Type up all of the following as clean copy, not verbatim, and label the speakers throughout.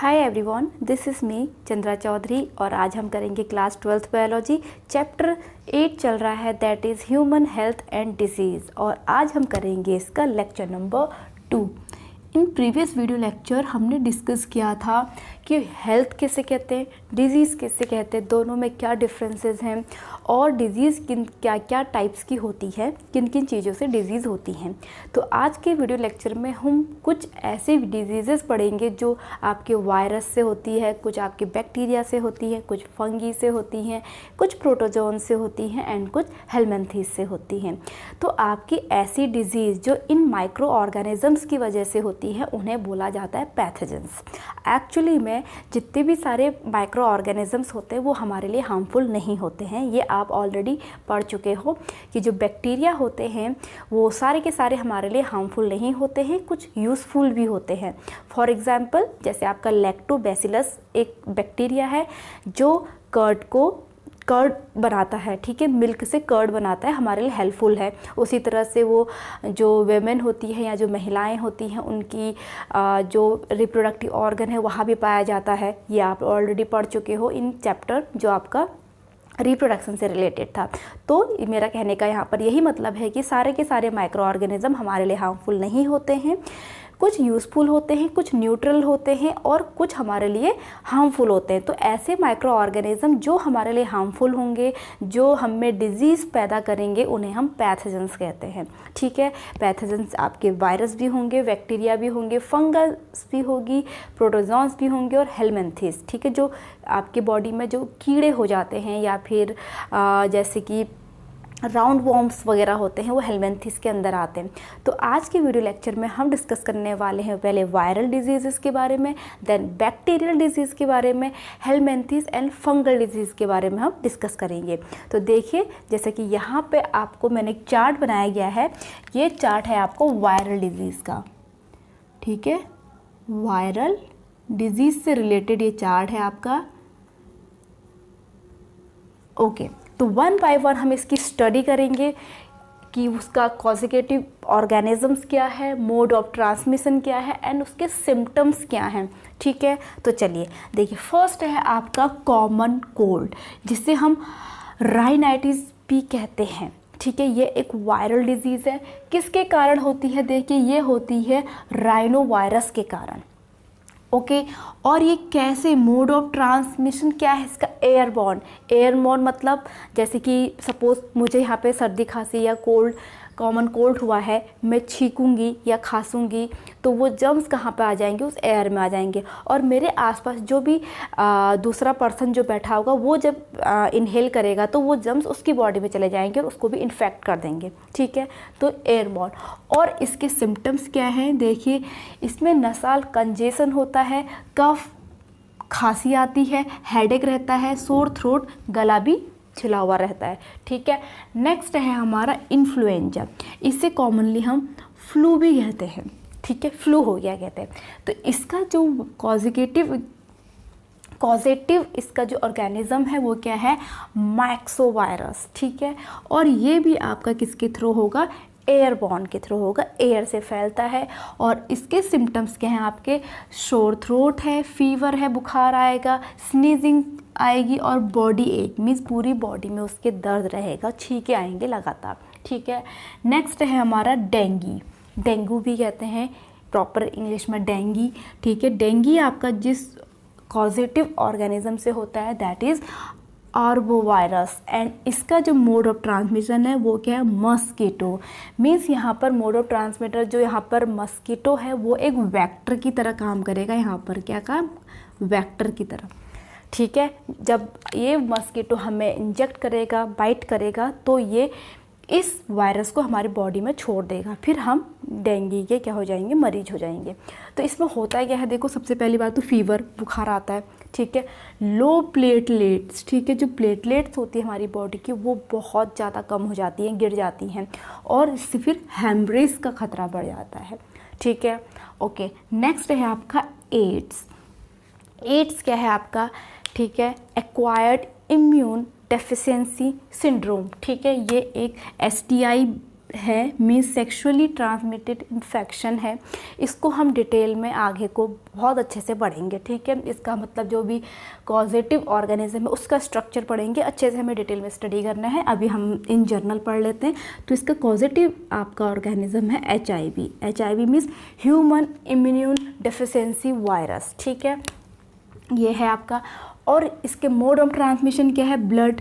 Speaker 1: Hi everyone, this is me Chandra Chaudhary और आज हम करेंगे क्लास 12th बायोलॉजी। चैप्टर 8 चल रहा है, that is human health and disease. और आज हम करेंगे इसका lecture number 2। In previous video lecture हमने डिस्कस किया था कि हेल्थ किसे कहते हैं, डिजीज़ किसे कहते हैं, दोनों में क्या डिफरेंसेस हैं और डिजीज़ किन क्या क्या टाइप्स की होती है, किन किन चीज़ों से डिजीज़ होती हैं। तो आज के वीडियो लेक्चर में हम कुछ ऐसे डिजीज़ेस पढ़ेंगे जो आपके वायरस से होती है, कुछ आपके बैक्टीरिया से होती है, कुछ फंगी से होती हैं, कुछ प्रोटोजोन से होती हैं एंड कुछ हेलमिंथेस से होती हैं। तो आपकी ऐसी डिजीज़ जो इन माइक्रो ऑर्गेनिजम्स की वजह से होती है उन्हें बोला जाता है पैथोजेंस। एक्चुअली में जितने भी सारे माइक्रो ऑर्गेनिजम्स होते हैं वो हमारे लिए हार्मफुल नहीं होते हैं। ये आप ऑलरेडी पढ़ चुके हो कि जो बैक्टीरिया होते हैं वो सारे के सारे हमारे लिए हार्मफुल नहीं होते हैं, कुछ यूज़फुल भी होते हैं। फॉर एग्जांपल जैसे आपका लैक्टोबैसिलस एक बैक्टीरिया है जो कर्ड बनाता है, ठीक है, मिल्क से कर्ड बनाता है, हमारे लिए हेल्पफुल है। उसी तरह से वो जो वेमेन होती है या जो महिलाएं होती हैं उनकी जो रिप्रोडक्टिव ऑर्गन है वहाँ भी पाया जाता है। ये आप ऑलरेडी पढ़ चुके हो इन चैप्टर जो आपका रिप्रोडक्शन से रिलेटेड था। तो मेरा कहने का यहाँ पर यही मतलब है कि सारे के सारे माइक्रो ऑर्गेनिज्म हमारे लिए हार्मफुल नहीं होते हैं, कुछ यूज़फुल होते हैं, कुछ न्यूट्रल होते हैं और कुछ हमारे लिए हार्मफुल होते हैं। तो ऐसे माइक्रो ऑर्गेनिज्म जो हमारे लिए हार्मफुल होंगे, जो हमें डिजीज़ पैदा करेंगे, उन्हें हम पैथोजेंस कहते हैं। ठीक है, पैथोजेंस आपके वायरस भी होंगे, बैक्टीरिया भी होंगे, फंगस भी होगी, प्रोटोजोन्स भी होंगे और हेलमिंथेस। ठीक है, जो आपके बॉडी में जो कीड़े हो जाते हैं या फिर जैसे कि राउंड वॉर्म्स वगैरह होते हैं वो हेलमिंथेस के अंदर आते हैं। तो आज के वीडियो लेक्चर में हम डिस्कस करने वाले हैं पहले वायरल डिजीज़ के बारे में, देन बैक्टीरियल डिजीज़ के बारे में, हेलमिंथेस एंड फंगल डिजीज़ के बारे में हम डिस्कस करेंगे। तो देखिए जैसे कि यहाँ पे आपको मैंने एक चार्ट बनाया गया है, ये चार्ट है आपको वायरल डिजीज़ का। ठीक है, वायरल डिजीज़ से रिलेटेड ये चार्ट है आपका। ओके, तो वन बाय वन हम इसकी स्टडी करेंगे कि उसका कॉजिगेटिव ऑर्गेनिजम्स क्या है, मोड ऑफ ट्रांसमिशन क्या है एंड उसके सिम्टम्स क्या हैं। ठीक है, तो चलिए देखिए, फर्स्ट है आपका कॉमन कोल्ड जिसे हम राइनाइटिस भी कहते हैं। ठीक है, ये एक वायरल डिजीज़ है। किसके कारण होती है? देखिए, ये होती है राइनो वायरस के कारण। ओके, और ये कैसे, मोड ऑफ ट्रांसमिशन क्या है इसका? एयरबॉर्न मतलब जैसे कि सपोज मुझे यहाँ पे सर्दी खांसी या कॉमन कोल्ड हुआ है, मैं छींकूंगी या खांसूंगी तो वो जर्म्स कहाँ पे आ जाएंगे? उस एयर में आ जाएंगे और मेरे आसपास जो भी दूसरा पर्सन जो बैठा होगा वो जब इनहेल करेगा तो वो जर्म्स उसकी बॉडी में चले जाएंगे और उसको भी इन्फेक्ट कर देंगे। ठीक है, तो एयरबॉर्न। और इसके सिम्टम्स क्या हैं? देखिए, इसमें नसाल कंजेशन होता है, कफ, खांसी आती है, हेडेक रहता है, सोर थ्रोट, गला भी छिला हुआ रहता है। ठीक है, नेक्स्ट है हमारा इन्फ्लुएंजा। इसे कॉमनली हम फ्लू भी कहते हैं। ठीक है, फ्लू हो गया कहते हैं। तो इसका जो कॉजेटिव इसका जो ऑर्गेनिज्म है वो क्या है? मैक्सोवायरस। ठीक है, और ये भी आपका किसके थ्रू होगा? एयरबॉर्न के थ्रू होगा, एयर से फैलता है। और इसके सिम्टम्स क्या हैं आपके? शोर थ्रोट है, फीवर है, बुखार आएगा, स्नीजिंग आएगी और बॉडी एक मीन्स पूरी बॉडी में उसके दर्द रहेगा, छींके आएंगे लगातार। ठीक है, नेक्स्ट है हमारा डेंगू भी कहते हैं, प्रॉपर इंग्लिश में डेंगी। ठीक है, डेंगी आपका जिस कॉजेटिव ऑर्गेनिज्म से होता है दैट इज़ आर्बोवायरस एंड इसका जो मोड ऑफ ट्रांसमिशन है वो क्या है? मस्कीटो। मीन्स यहाँ पर मोड ऑफ ट्रांसमिटर जो यहाँ पर मस्कीटो है वो एक वेक्टर की तरह काम करेगा। यहाँ पर क्या काम? वेक्टर की तरह। ठीक है, जब ये मस्कीटो हमें इंजेक्ट करेगा, बाइट करेगा तो ये इस वायरस को हमारी बॉडी में छोड़ देगा, फिर हम डेंगू के क्या हो जाएंगे? मरीज हो जाएंगे। तो इसमें होता क्या है? देखो, सबसे पहली बात तो फीवर, बुखार आता है। ठीक है, लो प्लेटलेट्स। ठीक है, जो प्लेटलेट्स होती है हमारी बॉडी की वो बहुत ज़्यादा कम हो जाती हैं, गिर जाती हैं और इससे फिर हेमरेज का खतरा बढ़ जाता है। ठीक है, ओके, नेक्स्ट है आपका एड्स क्या है आपका? ठीक है, एक्वायर्ड इम्यून डेफिशिएंसी सिंड्रोम। ठीक है, ये एक STI है मीन्स सेक्सुअली ट्रांसमिटेड इन्फेक्शन है। इसको हम डिटेल में आगे को बहुत अच्छे से पढ़ेंगे, ठीक है। इसका मतलब जो भी कॉजेटिव ऑर्गेनिज्म है उसका स्ट्रक्चर पढ़ेंगे, अच्छे से हमें डिटेल में स्टडी करना है। अभी हम इन जनरल पढ़ लेते हैं। तो इसका कॉजेटिव आपका ऑर्गेनिज्म है HIV। HIV means human immune deficiency virus, ठीक है, ये है आपका। और इसके मोड ऑफ ट्रांसमिशन क्या है? ब्लड,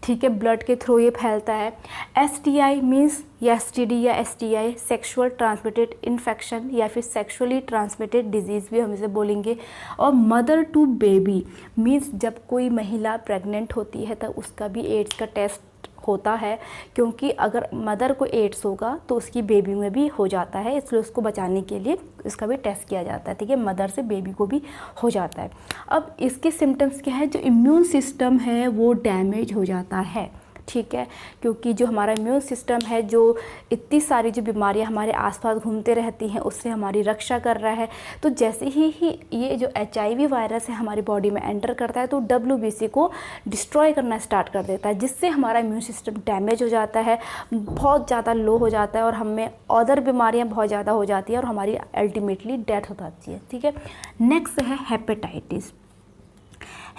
Speaker 1: ठीक है, ब्लड के थ्रू ये फैलता है। STI मीन्स या STD या STI सेक्सुअल ट्रांसमिटेड इन्फेक्शन या फिर सेक्सुअली ट्रांसमिटेड डिजीज़ भी हम इसे बोलेंगे। और मदर टू बेबी मीन्स जब कोई महिला प्रेग्नेंट होती है तब उसका भी एड्स का टेस्ट होता है, क्योंकि अगर मदर को एड्स होगा तो उसकी बेबी में भी हो जाता है, इसलिए उसको बचाने के लिए इसका भी टेस्ट किया जाता है, ठीक है। मदर से बेबी को भी हो जाता है। अब इसके सिम्टम्स क्या है? जो इम्यून सिस्टम है वो डैमेज हो जाता है, ठीक है, क्योंकि जो हमारा इम्यून सिस्टम है, जो इतनी सारी जो बीमारियां हमारे आसपास घूमते रहती हैं उससे हमारी रक्षा कर रहा है। तो जैसे ही ये जो HIV वायरस है हमारी बॉडी में एंटर करता है तो WBC को डिस्ट्रॉय करना स्टार्ट कर देता है, जिससे हमारा इम्यून सिस्टम डैमेज हो जाता है, बहुत ज़्यादा लो हो जाता है और हमें अदर बीमारियाँ बहुत ज़्यादा हो जाती है और हमारी अल्टीमेटली डेथ हो जाती है, ठीक है। नेक्स्ट है हेपेटाइटिस।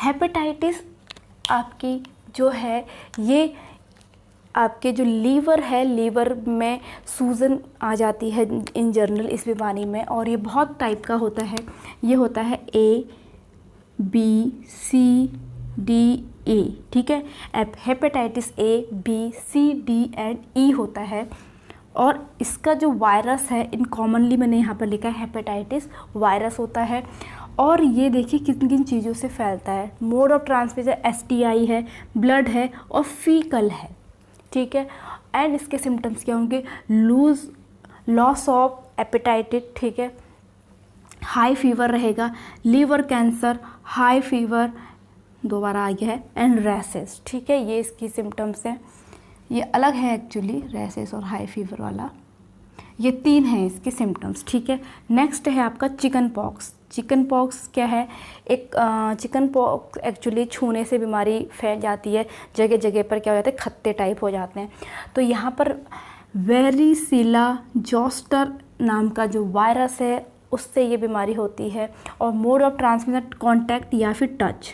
Speaker 1: हेपेटाइटिस आपकी जो है ये आपके जो लीवर है, लीवर में सूजन आ जाती है इन जनरल इस बीमारी में, और ये बहुत टाइप का होता है। ये होता है A, B, C, D, E, ठीक है। Hepatitis A, B, C, D and E होता है। और इसका जो वायरस है, इन कॉमनली मैंने यहाँ पर लिखा है हेपेटाइटिस वायरस होता है। और ये देखिए किन किन चीज़ों से फैलता है। मोड ऑफ ट्रांसमिशन STI है, ब्लड है और फीकल है, ठीक है। एंड इसके सिम्टम्स क्या होंगे? लॉस ऑफ एपेटाइटिस, ठीक है, हाई फीवर रहेगा, लीवर कैंसर, हाई फीवर दोबारा आ गया है, एंड रैसेस, ठीक है। ये इसकी सिम्टम्स हैं, ये अलग है एक्चुअली, रैसेस और हाई फीवर वाला, ये 3 हैं इसके सिम्टम्स, ठीक है। नेक्स्ट है आपका चिकन पॉक्स। चिकन पॉक्स क्या है? एक चिकन पॉक्स एक्चुअली छूने से बीमारी फैल जाती है, जगह जगह पर क्या हो जाता है, खत्ते टाइप हो जाते हैं। तो यहाँ पर वेरिसिला जोस्टर नाम का जो वायरस है उससे ये बीमारी होती है। और मोड ऑफ ट्रांसमिशन कॉन्टैक्ट या फिर टच,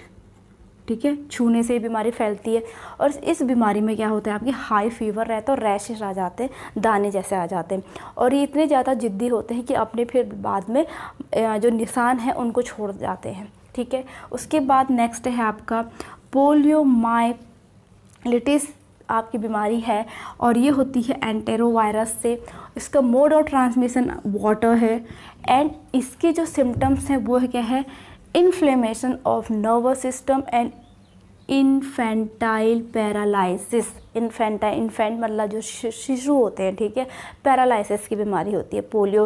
Speaker 1: ठीक है, छूने से बीमारी फैलती है। और इस बीमारी में क्या होता है, आपकी हाई फीवर रहता है और रैशेस आ जाते हैं, दाने जैसे आ जाते हैं, और ये इतने ज़्यादा जिद्दी होते हैं कि अपने फिर बाद में जो निशान हैं उनको छोड़ जाते हैं, ठीक है। उसके बाद नेक्स्ट है आपका पोलियोमाइलिटिस आपकी बीमारी है, और ये होती है एंटेरोवायरस से। इसका मोड ऑफ ट्रांसमिशन वाटर है। एंड इसके जो सिम्टम्स हैं वो है क्या है? Inflammation of nervous system and infantile paralysis. Infant मतलब जो शिशु होते हैं, ठीक है, पैरालाइसिस की बीमारी होती है। पोलियो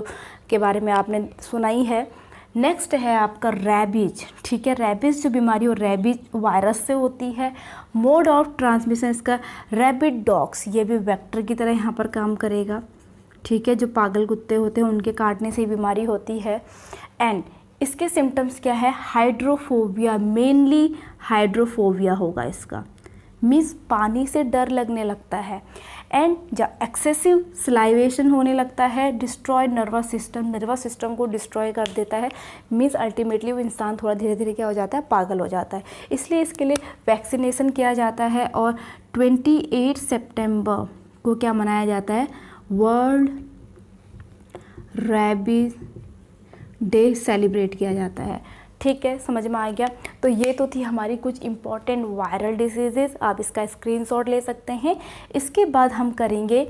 Speaker 1: के बारे में आपने सुना ही है। नेक्स्ट है आपका रैबीज, ठीक है। रैबीज जो बीमारी हो रैबीज वायरस से होती है। मोड ऑफ ट्रांसमिशन इसका रैबिड डॉग्स, ये भी वेक्टर की तरह यहाँ पर काम करेगा, ठीक है। जो पागल कुत्ते होते हैं उनके काटने से बीमारी होती है। एंड इसके सिम्टम्स क्या है? हाइड्रोफोबिया, मेनली हाइड्रोफोबिया होगा इसका, मीन्स पानी से डर लगने लगता है। एंड जब एक्सेसिव स्लाइवेशन होने लगता है, डिस्ट्रॉय नर्वस सिस्टम को डिस्ट्रॉय कर देता है, मीन्स अल्टीमेटली वो इंसान थोड़ा धीरे धीरे क्या हो जाता है, पागल हो जाता है। इसलिए इसके लिए वैक्सीनेशन किया जाता है। और 28 सितंबर को क्या मनाया जाता है? वर्ल्ड रैबीज डे सेलिब्रेट किया जाता है, ठीक है। समझ में आ गया? तो ये तो थी हमारी कुछ इम्पॉर्टेंट वायरल डिजीज़ेस, आप इसका स्क्रीनशॉट ले सकते हैं। इसके बाद हम करेंगे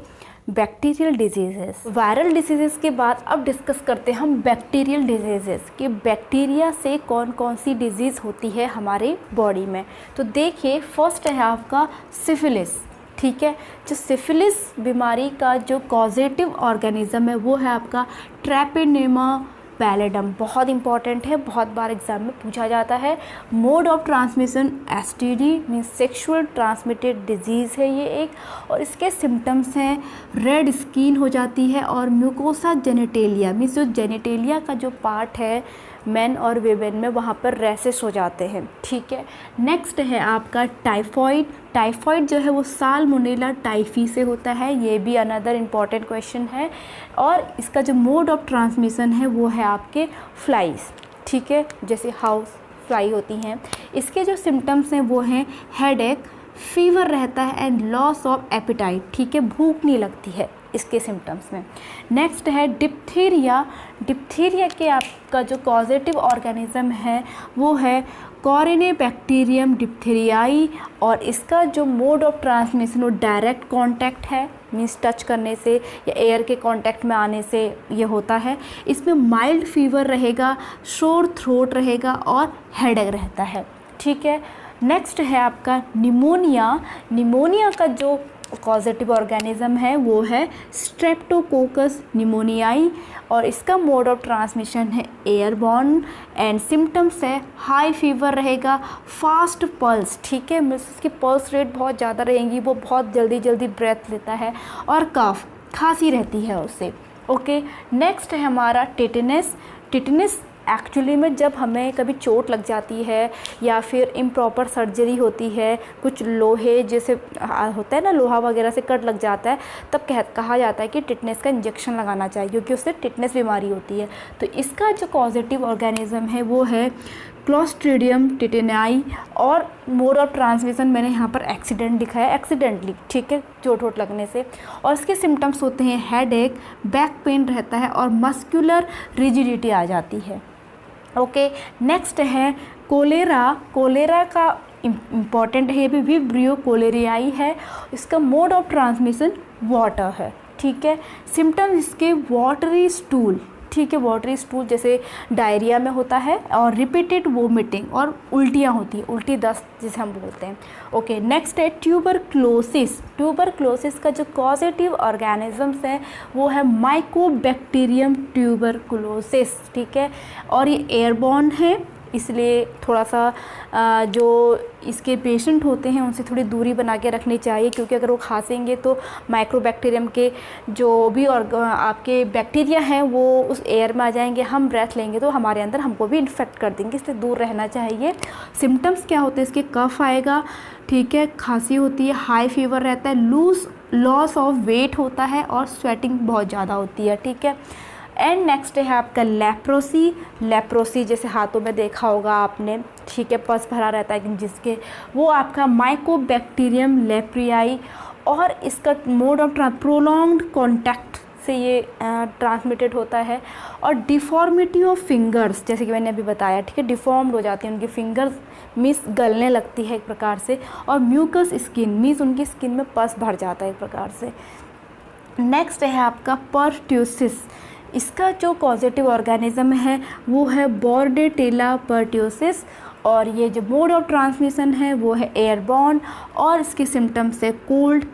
Speaker 1: बैक्टीरियल डिजीज़ेस। वायरल डिजीज़ेस के बाद अब डिस्कस करते हैं हम बैक्टीरियल डिजीज़ेस कि बैक्टीरिया से कौन कौन सी डिजीज़ होती है हमारे बॉडी में। तो देखिए, फर्स्ट है आपका सिफिलिस, ठीक है। जो सिफिलिस बीमारी का जो कॉजेटिव ऑर्गेनिज्म है वो है आपका ट्रैपिनेमा पैलेडम। बहुत इंपॉर्टेंट है, बहुत बार एग्जाम में पूछा जाता है। Mode of transmission STD means sexual transmitted disease है ये एक। और इसके सिम्टम्स हैं रेड स्किन हो जाती है और म्यूकोसा जेनेटेलिया मीन्स जो जेनेटेलिया का जो पार्ट है मेन और वीमेन में वहाँ पर रैसेस हो जाते हैं, ठीक है। नेक्स्ट है आपका टाइफॉइड। टाइफॉइड जो है वो साल्मोनेला टाइफी से होता है, ये भी अनदर इम्पॉर्टेंट क्वेश्चन है। और इसका जो मोड ऑफ ट्रांसमिशन है वो है आपके फ्लाइज, ठीक है, जैसे हाउस फ्लाई होती हैं। इसके जो सिम्टम्स हैं वो हैं हेडेक, फीवर रहता है एंड लॉस ऑफ एपिटाइट, ठीक है, भूख नहीं लगती है इसके सिम्टम्स में। नेक्स्ट है डिप्थीरिया। डिप्थीरिया के आपका जो कॉजेटिव ऑर्गेनिज्म है वो है कॉरिनेबैक्टीरियम डिप्थीरियाई, और इसका जो मोड ऑफ ट्रांसमिशन वो डायरेक्ट कांटेक्ट है, मीन्स टच करने से या एयर के कांटेक्ट में आने से ये होता है। इसमें माइल्ड फीवर रहेगा, शोर थ्रोट रहेगा और हेडेक रहता है, ठीक है। नेक्स्ट है आपका निमोनिया। निमोनिया का जो कॉजेटिव ऑर्गेनिज्म है वो है स्ट्रेप्टोकोकस निमोनियाई, और इसका मोड ऑफ ट्रांसमिशन है एयरबॉर्न एंड सिम्टम्स है हाई फीवर रहेगा, फास्ट पल्स, ठीक है, मीन्स इसकी पल्स रेट बहुत ज़्यादा रहेंगी, वो बहुत जल्दी जल्दी ब्रेथ लेता है, और कफ खांसी रहती है उससे, ओके। नेक्स्ट है हमारा टिटनेस। टिटनेस एक्चुअली में जब हमें कभी चोट लग जाती है या फिर इम्प्रॉपर सर्जरी होती है, कुछ लोहे जैसे होता है ना, लोहा वगैरह से कट लग जाता है, तब कहा जाता है कि टिटनेस का इंजेक्शन लगाना चाहिए, क्योंकि उससे टिटनेस बीमारी होती है। तो इसका जो कॉजेटिव ऑर्गेनिज्म है वो है क्लोस्ट्रीडियम टिटेनाई, और मोड ऑफ ट्रांसमिशन मैंने यहाँ पर एक्सीडेंट लिखा है, एक्सीडेंटली, ठीक है, चोट वोट लगने से। और इसके सिम्टम्स होते हैं हेडेक, बैक पेन रहता है और मस्कुलर रिजिडिटी आ जाती है, ओके। नेक्स्ट है कोलेरा। कोलेरा का इम्पॉर्टेंट है, ये भी विब्रियो कोलेरियाई है। इसका मोड ऑफ ट्रांसमिशन वाटर है, ठीक है। सिम्टम्स इसके वाटरी स्टूल, ठीक है, वाटरी स्टूल जैसे डायरिया में होता है, और रिपीटेड वोमिटिंग और उल्टियाँ होती हैं, उल्टी दस्त जिसे हम बोलते हैं, ओके। नेक्स्ट है ट्यूबरक्लोसिस। ट्यूबरक्लोसिस का जो कॉजेटिव ऑर्गेनिजम्स है वो है माइकोबैक्टीरियम ट्यूबरक्लोसिस, ठीक है, और ये एयरबॉर्न है, इसलिए थोड़ा सा जो इसके पेशेंट होते हैं उनसे थोड़ी दूरी बना के रखनी चाहिए, क्योंकि अगर वो खांसेंगे तो माइक्रोबैक्टीरियम के जो भी और आपके बैक्टीरिया हैं वो उस एयर में आ जाएंगे, हम ब्रेथ लेंगे तो हमारे अंदर हमको भी इन्फेक्ट कर देंगे, इससे दूर रहना चाहिए। सिम्टम्स क्या होते हैं इसके, कफ आएगा, ठीक है, खांसी होती है, हाई फीवर रहता है, लॉस ऑफ वेट होता है और स्वेटिंग बहुत ज़्यादा होती है, ठीक है। एंड नेक्स्ट है आपका लेप्रोसी। लेप्रोसी जैसे हाथों में देखा होगा आपने, ठीक है, पस भरा रहता है जिसके, वो आपका माइकोबैक्टीरियम लेप्रियाई, और इसका मोड ऑफ प्रोलॉन्ग्ड कॉन्टैक्ट से ये ट्रांसमिटेड होता है। और डिफॉर्मिटी ऑफ फिंगर्स, जैसे कि मैंने अभी बताया, ठीक है, डिफॉर्म्ड हो जाती है उनकी फिंगर्स, मीन्स गलने लगती है एक प्रकार से। और म्यूकस स्किन, मीन्स उनकी स्किन में पस भर जाता है एक प्रकार से। नेक्स्ट है आपका पर्ट्यूसिस। इसका जो कॉजेटिव ऑर्गेनिज्म है वो है बोर्डेटेला पर्ट्यूसिस, और ये जो मोड ऑफ ट्रांसमिशन है वो है एयरबॉर्न, और इसके सिम्टम्स है cold,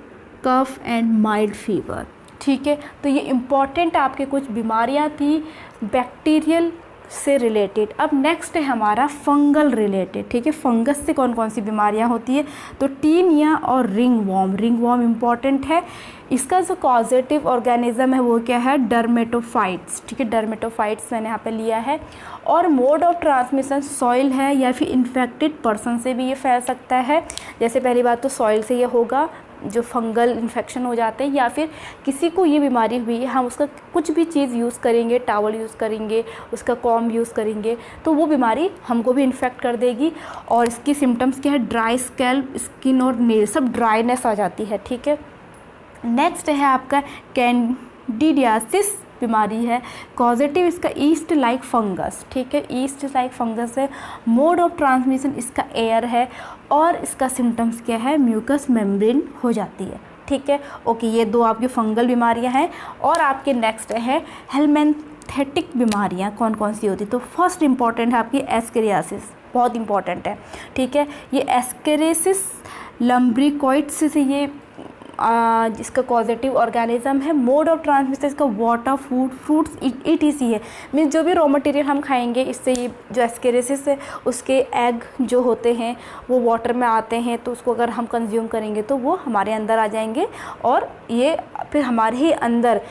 Speaker 1: cough and mild fever, ठीक है। तो ये इम्पॉर्टेंट आपके कुछ बीमारियां थी बैक्टीरियल से रिलेटेड। अब नेक्स्ट है हमारा फंगल रिलेटेड, ठीक है, फंगस से कौन कौन सी बीमारियां होती है, तो टीनिया और रिंगवॉर्म। रिंगवॉर्म इम्पॉर्टेंट है। इसका जो कॉजेटिव ऑर्गेनिज्म है वो क्या है, डर्मेटोफाइट्स, ठीक है, डर्मेटोफाइट्स मैंने यहाँ पे लिया है। और मोड ऑफ ट्रांसमिशन सॉइल है या फिर इन्फेक्टेड पर्सन से भी ये फैल सकता है। जैसे पहली बात तो सॉइल से ये होगा, जो फंगल इन्फेक्शन हो जाते हैं, या फिर किसी को ये बीमारी हुई है, हम उसका कुछ भी चीज़ यूज़ करेंगे, टॉवल यूज़ करेंगे, उसका कॉम्ब यूज़ करेंगे, तो वो बीमारी हमको भी इन्फेक्ट कर देगी। और इसकी सिम्टम्स क्या है, ड्राई स्कैल्प, स्किन और नेल सब ड्राइनेस आ जाती है, ठीक है। नेक्स्ट है आपका कैंडिडियासिस बीमारी है, कॉजेटिव इसका ईस्ट लाइक फंगस, ठीक है, ईस्ट लाइक फंगस है। मोड ऑफ ट्रांसमिशन इसका एयर है, और इसका सिम्टम्स क्या है, म्यूकस मेम्ब्रेन हो जाती है, ठीक है, ओके। ये दो आपकी फंगल बीमारियां हैं। और आपके नेक्स्ट है हेलमिंथेटिक बीमारियां, कौन कौन सी होती, तो फर्स्ट इंपॉर्टेंट है आपकी एस्केरियासिस, बहुत इंपॉर्टेंट है, ठीक है। ये एस्केरेसिस लम्ब्रिकॉइड्स से ये जिसका कॉजेटिव ऑर्गेनिज्म है। मोड ऑफ ट्रांसमिशन इसका वाटर, फूड, फ्रूट्स ETC है, मीन्स जो भी रॉ मटेरियल हम खाएंगे, इससे ये जो एस्केरेसिस है उसके एग जो होते हैं वो वाटर में आते हैं, तो उसको अगर हम कंज्यूम करेंगे तो वो हमारे अंदर आ जाएंगे, और ये फिर हमारे ही अंदर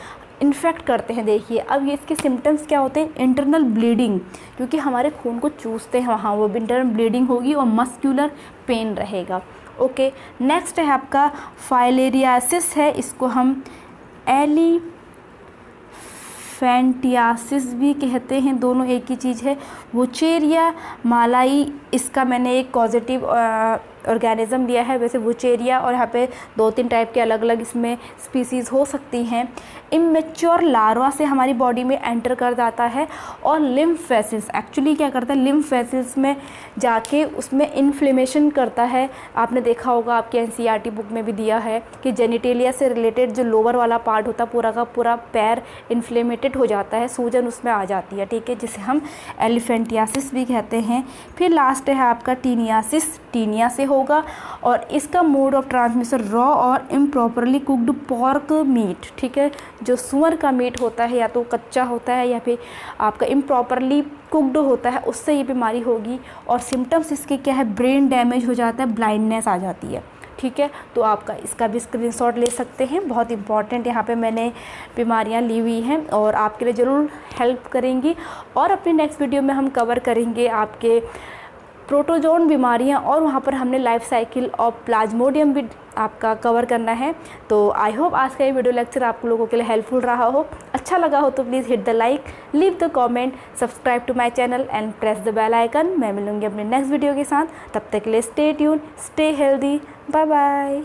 Speaker 1: इन्फेक्ट करते हैं। देखिए अब ये इसके सिम्टम्स क्या होते हैं, इंटरनल ब्लीडिंग, क्योंकि हमारे खून को चूसते हैं वहाँ, वो इंटरनल ब्लीडिंग होगी और मस्कुलर पेन रहेगा। ओके, नेक्स्ट है आपका फाइलेरियासिस है, इसको हम एलिफेंटियासिस भी कहते हैं, दोनों एक ही चीज़ है। वुचेरिया मालाई, इसका मैंने एक पॉजिटिव ऑर्गेनिज्म लिया है, वैसे वुचेरिया और यहाँ पे 2-3 टाइप के अलग अलग इसमें स्पीसीज़ हो सकती हैं। इमेच्योर लार्वा से हमारी बॉडी में एंटर कर जाता है और लिम्फ वेसल्स एक्चुअली क्या करता है, लिम्फ वेसल्स में जाके उसमें इन्फ्लेमेशन करता है। आपने देखा होगा, आपके एनसीईआरटी बुक में भी दिया है कि जेनिटेलिया से रिलेटेड जो लोअर वाला पार्ट होता है पूरा का पूरा पैर इन्फ्लेमेटेड हो जाता है, सूजन उसमें आ जाती है, ठीक है, जिसे हम एलिफेंटियासिस भी कहते हैं। फिर लास्ट है आपका टीनियासिस, टीनिया से होगा और इसका मोड ऑफ ट्रांसमिशन रॉ और इम्प्रॉपरली कुक्ड पॉर्क मीट, ठीक है, जो सुअर का मीट होता है या तो कच्चा होता है या फिर आपका इम्प्रॉपरली कुक्ड होता है, उससे ये बीमारी होगी। और सिम्टम्स इसके क्या है, ब्रेन डैमेज हो जाता है, ब्लाइंडनेस आ जाती है, ठीक है। तो आपका इसका भी स्क्रीनशॉट ले सकते हैं, बहुत इंपॉर्टेंट यहाँ पे मैंने बीमारियाँ ली हुई हैं और आपके लिए ज़रूर हेल्प करेंगी। और अपनी नेक्स्ट वीडियो में हम कवर करेंगे आपके प्रोटोजोन बीमारियां और वहाँ पर हमने लाइफ साइकिल ऑफ प्लाज्मोडियम भी आपका कवर करना है। तो आई होप आज का ये वीडियो लेक्चर आप लोगों के लिए हेल्पफुल रहा हो। अच्छा लगा हो तो please hit the like, leave the comment, subscribe to my channel and press the bell icon. मैं मिलूंगी अपने नेक्स्ट वीडियो के साथ, तब तक के लिए stay tune, stay healthy, bye bye.